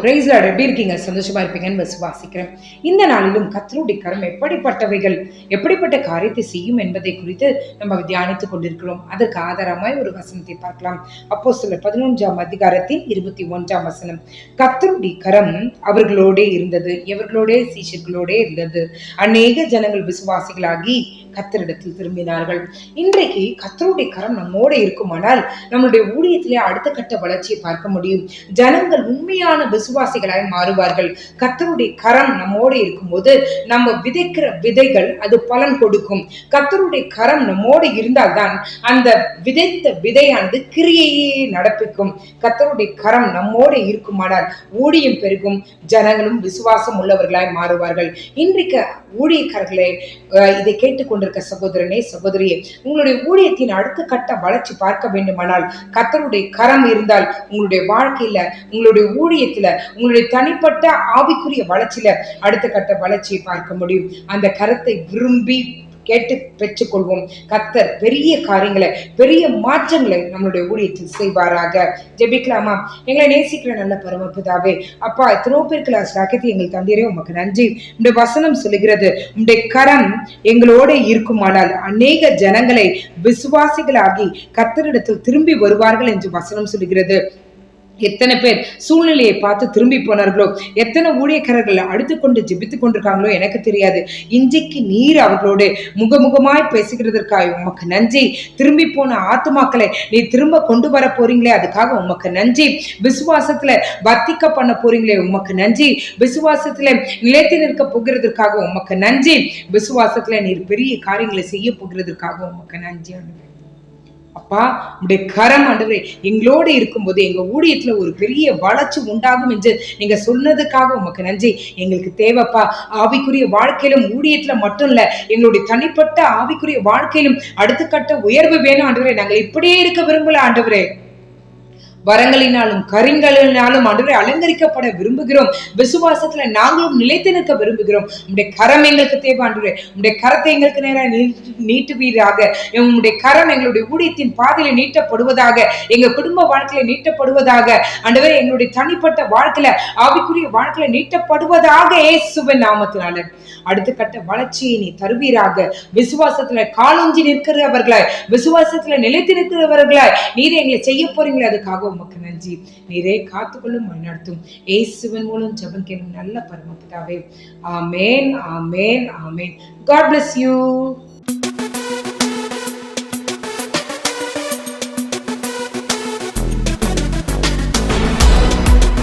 Price Lord. எப்படி இருக்கீங்க? சந்தோஷமா இருப்பீங்கன்னு விசுவாசிக்கிறேன். இந்த நாளிலும் கர்த்தருடைய கரம் எப்படிப்பட்டவைகள், எப்படிப்பட்ட காரியத்தை செய்யும் என்பதை குறித்து நம்ம தியானித்துக் கொண்டிருக்கிறோம். அதற்கு ஆதாரமாய் ஒரு வசனத்தை பார்க்கலாம். அப்போஸ்தலர் 11ஆம் அதிகாரத்தின் 21ஆம் வசனம். கர்த்தருடைய கரம் அவர்களோடே இருந்தது. எவர்களோடே? சீஷர்களோடே இருந்தது. அநேக ஜனங்கள் விசுவாசிகளாகி கர்த்தரிடத்தில் திரும்பினார்கள். இன்றைக்கு கர்த்தருடைய கரம் நம்மோட இருக்குமானால் நம்மளுடைய ஊழியத்திலே அடுத்த கட்ட வளர்ச்சியை பார்க்க முடியும். ஜனங்கள் உண்மையான விசுவாசிகளாய் மாறுவார்கள். கர்த்தருடைய கரம் நம்மோடு இருக்கும்போது நம்ம விதைக்கிற விதைகள் அது பலன் கொடுக்கும். கர்த்தருடைய கரம் நம்மோடு இருந்தால்தான் அந்த விதைத்த விதையானது கிரியையே நடப்பிக்கும். கர்த்தருடைய கரம் நம்மோடு இருக்குமானால் ஊழியம் பெருகும், ஜனங்களும் விசுவாசம் உள்ளவர்களாய் மாறுவார்கள். இன்றைக்கு ஊழியக்காரர்களே, இதை கேட்டுக்கொண்டிருக்க சகோதரனே, சகோதரியே, உங்களுடைய ஊழியத்தின் அடுத்த கட்ட வளர்ச்சி பார்க்க வேண்டுமானால் கர்த்தருடைய கரம் இருந்தால் உங்களுடைய வாழ்க்கையில, உங்களுடைய ஊழியத்துல, உங்களுடைய தனிப்பட்ட ஆவிக்குரிய வளர்ச்சியில அடுத்த கட்ட வளர்ச்சியை பார்க்க முடியும். அந்த கரத்தை விரும்பி கேட்டு பெற்றுக்கொள்வோம். கர்த்தர் பெரிய காரியங்களை, பெரிய மாற்றங்களை நம்மளுடைய ஊழியத்தில் செய்வாராக. ஜெபிக்கலாமா? எங்களை நேசிக்கிற நல்ல பரமபிதாவே, அப்பா, எத்தனோ பேருக்கு ஆசிரியத்தை எங்கள் தந்தீரே, உமக்கு நன்றி. உங்களுடைய வசனம் சொல்லுகிறது, உங்களுடைய கரம் எங்களோட இருக்குமானால் அநேக ஜனங்களை விசுவாசிகளாகி கர்த்தரிடத்தில் திரும்பி வருவார்கள் என்று வசனம் சொல்லுகிறது. எத்தனை பேர் சூழ்நிலையை பார்த்து திரும்பி போனார்களோ, எத்தனை ஊழியக்காரர்கள் அடுத்துக்கொண்டு ஜெபித்துக் கொண்டிருக்காங்களோ எனக்கு தெரியாது. இன்றைக்கு நீர் அவர்களோடு முகமுகமாய் பேசுகிறதற்காக உமக்கு நன்றி. திரும்பி போன ஆத்துமாக்களை நீ திரும்ப கொண்டு வர போறீங்களே, அதுக்காக உமக்கு நன்றி. விசுவாசத்துல வர்த்திக்க பண்ண போறீங்களே, உமக்கு நன்றி. விசுவாசத்துல நிலைத்து நிற்க போகிறதற்காக உமக்கு நன்றி. விசுவாசத்துல நீர் பெரிய காரியங்களை செய்ய போகிறதற்காக உமக்கு நன்றி. அப்பா, உடைய கரம் ஆண்டவரே எங்களோடு இருக்கும்போது எங்க ஊழியத்துல ஒரு பெரிய வளர்ச்சி உண்டாகும் என்று நீங்க சொன்னதுக்காக உமக்கு நன்றி. எங்களுக்கு தேவைப்பா, ஆவிக்குரிய வாழ்க்கையிலும் ஊழியத்துல மட்டும் இல்ல, எங்களுடைய தனிப்பட்ட ஆவிக்குரிய வாழ்க்கையிலும் அடுத்த கட்ட உயர்வு வேணும் ஆண்டவரே. நாங்கள் இப்படியே இருக்க விரும்பல ஆண்டவரே. வரங்களினாலும் கரிங்களினாலும் ஆண்டவரே அலங்கரிக்கப்பட விரும்புகிறோம். விசுவாசத்துல நாங்களும் நிலைத்து நிற்க விரும்புகிறோம். உங்களுடைய கரம் எங்களுக்கு தேவை ஆண்டவரே. உங்களுடைய கரத்தை எங்களுக்கு நேராக நீட்டுவீராக. உங்களுடைய கரம் எங்களுடைய ஊழியத்தின் பாதையில நீட்டப்படுவதாக, எங்க குடும்ப வாழ்க்கையில நீட்டப்படுவதாக ஆண்டவரே, எங்களுடைய தனிப்பட்ட வாழ்க்கையில, ஆவிக்குரிய வாழ்க்கையில நீட்டப்படுவதாக இயேசுவின் நாமத்தினால அடுத்த கட்ட வளர்ச்சியை நீ தருவீராக. விசுவாசத்துல காலூன்றி நிற்கிறவர்களாய், விசுவாசத்துல நிலைத்து நிற்கிறவர்களாய் நீரே எங்களை செய்ய போறீங்களே, அதுக்காக உமக்கு நன்றி. நீரே காத்துக்கொள்ளும், வழிநடத்தும். இயேசுவின் மூலம் ஜெபம் கேளும் நல்ல பரமபிதாவே. ஆமென், ஆமென், ஆமென். God bless you.